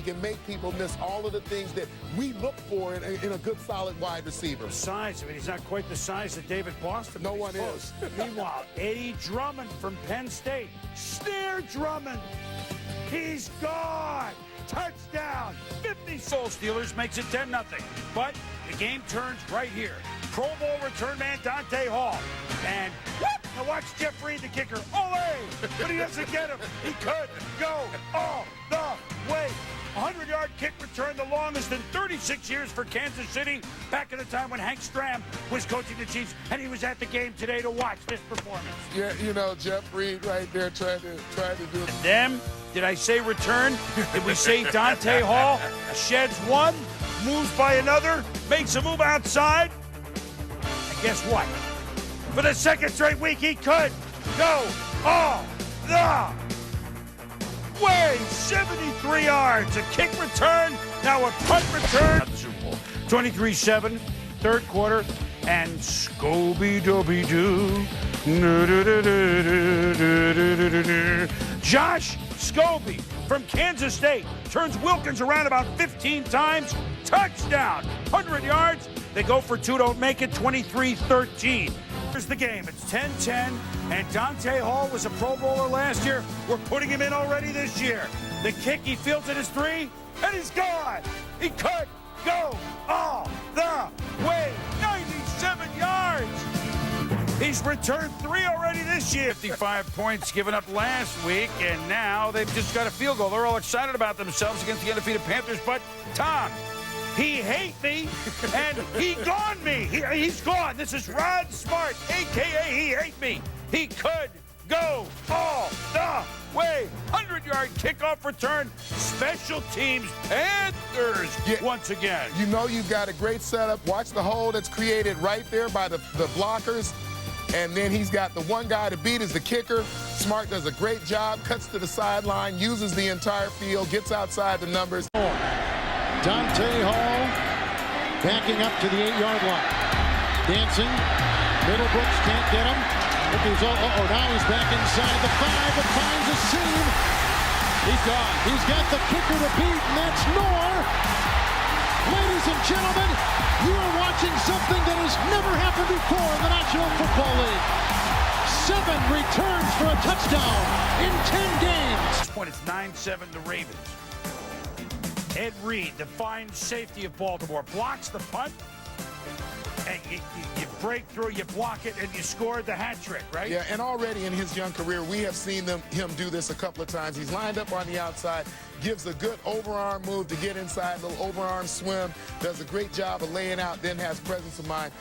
can make people miss all of the things that we look for in a good, solid wide receiver. Size, I mean, he's not quite the size of David Boston. No one is. Meanwhile, Eddie Drummond from Penn State. Snare Drummond. He's gone. Touchdown. 50 Soul Steelers makes it 10-0. But the game turns right here. Pro Bowl return man Dante Hall. And whoop! Now watch Jeff Reed, the kicker. Ole! But he doesn't get him. He could go all the way. 100-yard kick return, the longest in 36 years for Kansas City, back in the time when Hank Stram was coaching the Chiefs, and he was at the game today to watch this performance. Yeah, you know, Jeff Reed right there trying to do it. And then, did I say return? Did we say Dante Hall sheds one, moves by another, makes a move outside? And guess what? For the second straight week, he could go all the way. 73 yards, a kick return, now a punt return. The Super Bowl. 23-7, third quarter, and Scooby-Dooby-Doo. Josh Scobie from Kansas State turns Wilkins around about 15 times. Touchdown, 100 yards. They go for two, don't make it, 23-13. Here's the game. It's 10-10, and Dante Hall was a Pro Bowler last year. We're putting him in already this year. The kick, he fields it as three, and he's gone. He could go all the way, 97 yards. He's returned three already this year. 55 points given up last week, and now they've just got a field goal. They're all excited about themselves against the undefeated Panthers, but Tom, he hate me, and he gone me. He's gone. This is Rod Smart, a.k.a. he hate me. He could go all the way. 100-yard kickoff return. Special teams, Panthers once again. You know you've got a great setup. Watch the hole that's created right there by the blockers. And then he's got the one guy to beat is the kicker. Smart does a great job, cuts to the sideline, uses the entire field, gets outside the numbers. Dante Hall backing up to the 8-yard line. Dancing. Middlebrooks can't get him. Now he's back inside the 5, but finds a seam. He's gone. He's got the kicker to beat, and that's Noor. Ladies and gentlemen, you are watching something that has never happened before in the National Football League. 7 returns for a touchdown in 10 games. At this point, it's 9-7 the Ravens. Ed Reed, the fine safety of Baltimore, blocks the punt, and you break through, you block it, and you score the hat trick, right? Yeah, and already in his young career, we have seen him do this a couple of times. He's lined up on the outside, gives a good overarm move to get inside, little overarm swim, does a great job of laying out, then has presence of mind.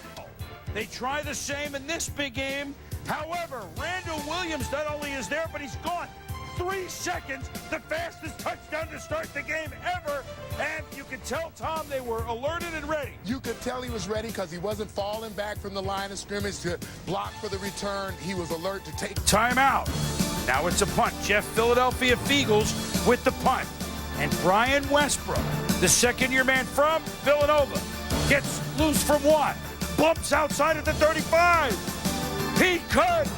They try the same in this big game. However, Randall Williams not only is there, but he's gone. 3 seconds, the fastest touchdown to start the game ever. And you could tell, Tom, they were alerted and ready. You could tell he was ready because he wasn't falling back from the line of scrimmage to block for the return. He was alert to take timeout. Now it's a punt. Jeff Philadelphia Feagles with the punt. And Brian Westbrook, the second-year man from Villanova, gets loose from one. Bumps outside at the 35. He could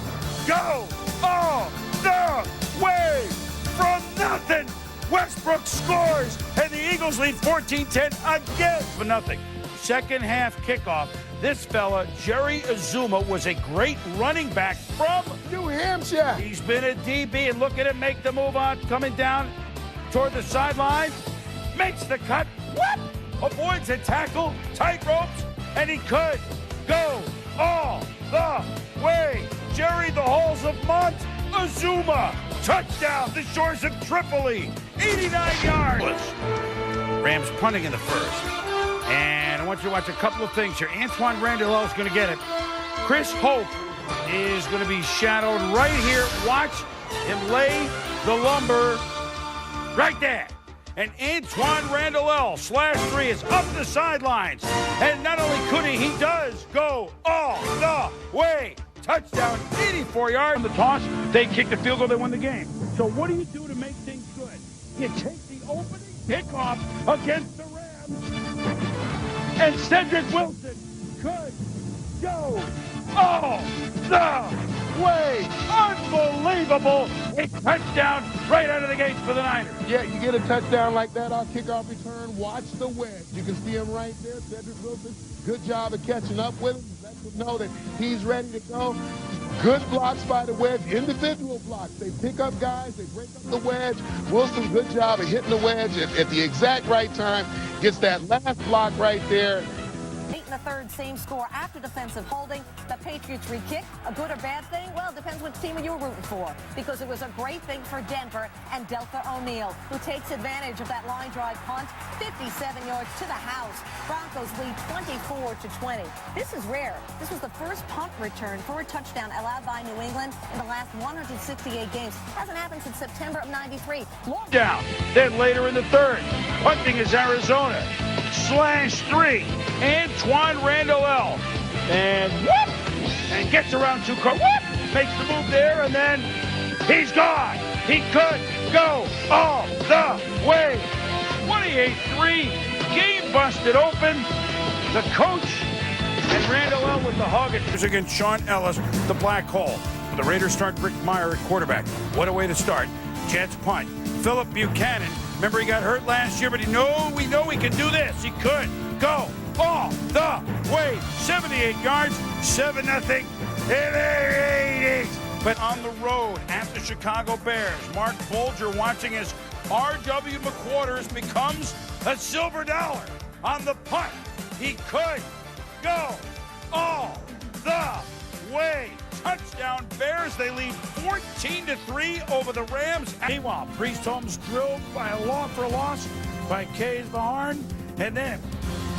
go all the way from nothing. Westbrook scores, and the Eagles lead 14-10 again for nothing. Second half kickoff. This fella, Jerry Azuma, was a great running back from New Hampshire. He's been a DB, and look at him make the move on, coming down toward the sideline. Makes the cut. Whoop! Avoids a tackle, tight ropes, and he could go all the way. Jerry the halls of Montezuma. Touchdown, the shores of Tripoli. 89 yards. Rams punting in the first. And I want you to watch a couple of things here. Antoine Randall is going to get it. Chris Hope is going to be shadowed right here. Watch him lay the lumber right there. And Antoine Randall /3 is up the sidelines. And not only could he does go all the way. Touchdown, 84 yards. On the toss, they kick the field goal, they win the game. So what do you do to make things good? You take the opening kickoff against the Rams, and Cedric Wilson could go all the way. Unbelievable. A touchdown right out of the gate for the Niners. Yeah, you get a touchdown like that on kickoff return, watch the wedge. You can see him right there, Cedric Wilson. Good job of catching up with him. Let him know that he's ready to go. Good blocks by the wedge, individual blocks. They pick up guys, they break up the wedge. Wilson, good job of hitting the wedge at the exact right time. Gets that last block right there. 8 in the third, same score after defensive holding. The Patriots re-kick, a good or bad thing? Well, it depends which team you were rooting for, because it was a great thing for Denver and Delta O'Neal, who takes advantage of that line drive punt, 57 yards to the house. Broncos lead 24-20. This is rare. This was the first punt return for a touchdown allowed by New England in the last 168 games. Hasn't happened since September of '93. Down. Then later in the third, punting is Arizona. /3. Antoine Randall L. And whoop! And gets around two car. Whoop! Makes the move there, and then he's gone. He could go all the way. 28-3. Game busted open. The coach and Randall L. with the hug. It's against Sean Ellis, the black hole. The Raiders start Rick Meyer at quarterback. What a way to start. Jets punt. Philip Buchanan. Remember, he got hurt last year, but we know he can do this. He could go all the way. 78 yards, 7-0. It is. But on the road at the Chicago Bears, Mark Bolger watching as R.W. McQuarters becomes a silver dollar on the punt. He could go all the way. Touchdown Bears. They lead 14-3 over the Rams. Meanwhile, Priest Holmes drilled by a law for a loss by Kays Baharn. And then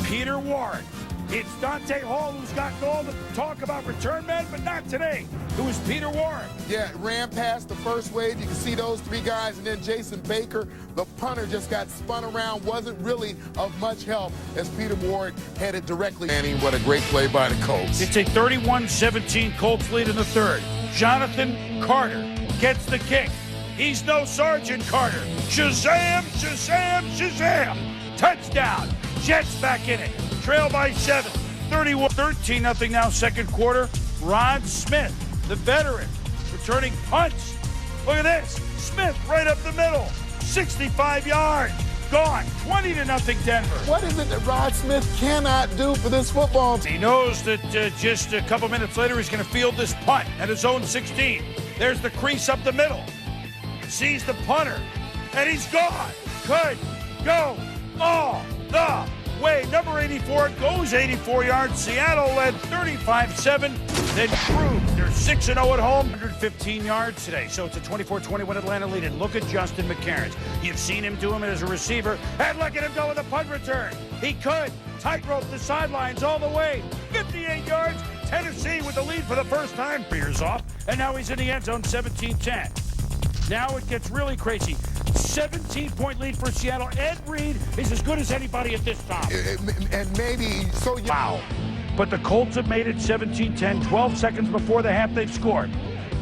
Peter Warren. It's Dante Hall who's gotten all the talk about return men, but not today. It was Peter Warren. Yeah, ran past the first wave. You can see those three guys, and then Jason Baker, the punter, just got spun around. Wasn't really of much help as Peter Warren headed directly. Manning, what a great play by the Colts. It's a 31-17 Colts lead in the third. Jonathan Carter gets the kick. He's no Sergeant Carter. Shazam, Shazam, Shazam. Touchdown. Jets back in it. Trail by 7. 13-0 now, second quarter. Rod Smith, the veteran, returning punts. Look at this. Smith right up the middle. 65 yards. Gone. 20-0 Denver. What is it that Rod Smith cannot do for this football team? He knows that just a couple minutes later he's going to field this punt at his own 16. There's the crease up the middle. Sees the punter, and he's gone. Could go all the way. Number 84 goes 84 yards. Seattle led 35-7. Then proved they're 6-0 at home. 115 yards today. So it's a 24-21 Atlanta lead. And look at Justin McCarron. You've seen him do him as a receiver. And look at him go with a punt return. He could tightrope the sidelines all the way. 58 yards. Tennessee with the lead for the first time. 3 years off. And now he's in the end zone, 17-10. Now it gets really crazy. 17-point lead for Seattle. Ed Reed is as good as anybody at this time. And maybe so. Wow. But the Colts have made it 17-10, 12 seconds before the half they've scored.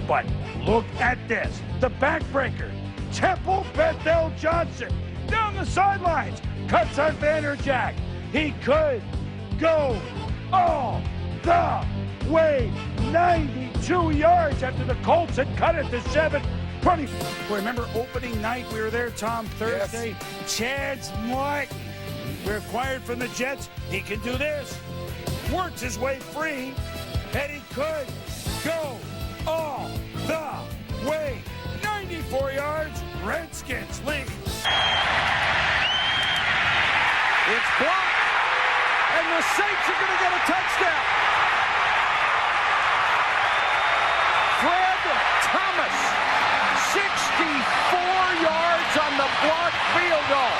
But look at this. The backbreaker. Temple Bethel Johnson down the sidelines. Cuts on Vanderjack. He could go all the way. 92 yards after the Colts had cut it to 7. Boy, remember opening night? We were there, Tom, Thursday. Yes. Chance Martin. We're acquired from the Jets. He can do this. Works his way free. And he could go all the way. 94 yards. Redskins lead. It's blocked. And the Saints are going to get a touchdown. Fred Thomas. 64 yards on the blocked field goal.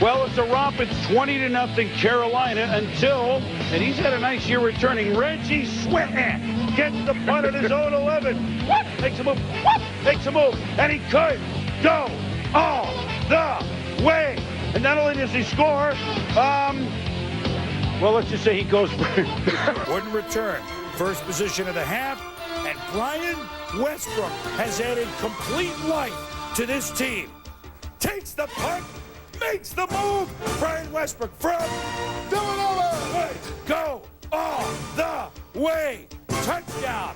Well, it's a romp. It's 20-0 Carolina until, and he's had a nice year returning. Reggie Sweat gets the punt at his own 11. What? Makes a move. What? Makes a move. And he could go all the way. And not only does he score, well, let's just say he goes. Wouldn't return. First position of the half. And Brian Westbrook has added complete life to this team. Takes the punt, makes the move. Brian Westbrook from Villanova. Go all the way. Touchdown.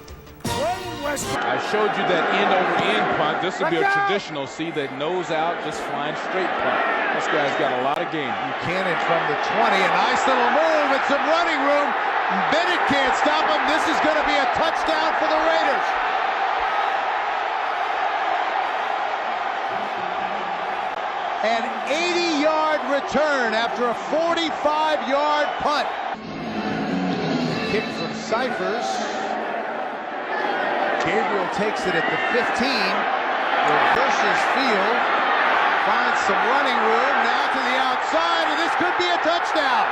I showed you that end-over-end punt. This would be a traditional. See that nose out, just flying straight punt. This guy's got a lot of game. Buchanan from the 20, a nice little move and some running room. Bennett can't stop him. This is going to be a touchdown for the Raiders. An 80-yard return after a 45-yard punt. Kick from Cyphers. Gabriel takes it at the 15. Reverses field. Finds some running room. Now to the outside, and this could be a touchdown.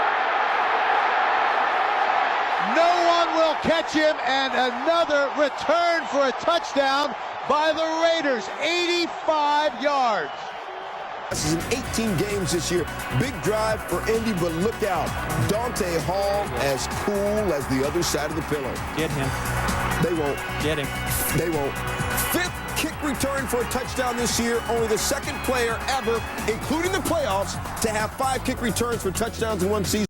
No one will catch him, and another return for a touchdown by the Raiders. 85 yards. This is in 18 games this year. Big drive for Indy, but look out. Dante Hall as cool as the other side of the pillow. Get him. They won't. Get him. They won't. Fifth kick return for a touchdown this year. Only the second player ever, including the playoffs, to have 5 kick returns for touchdowns in one season.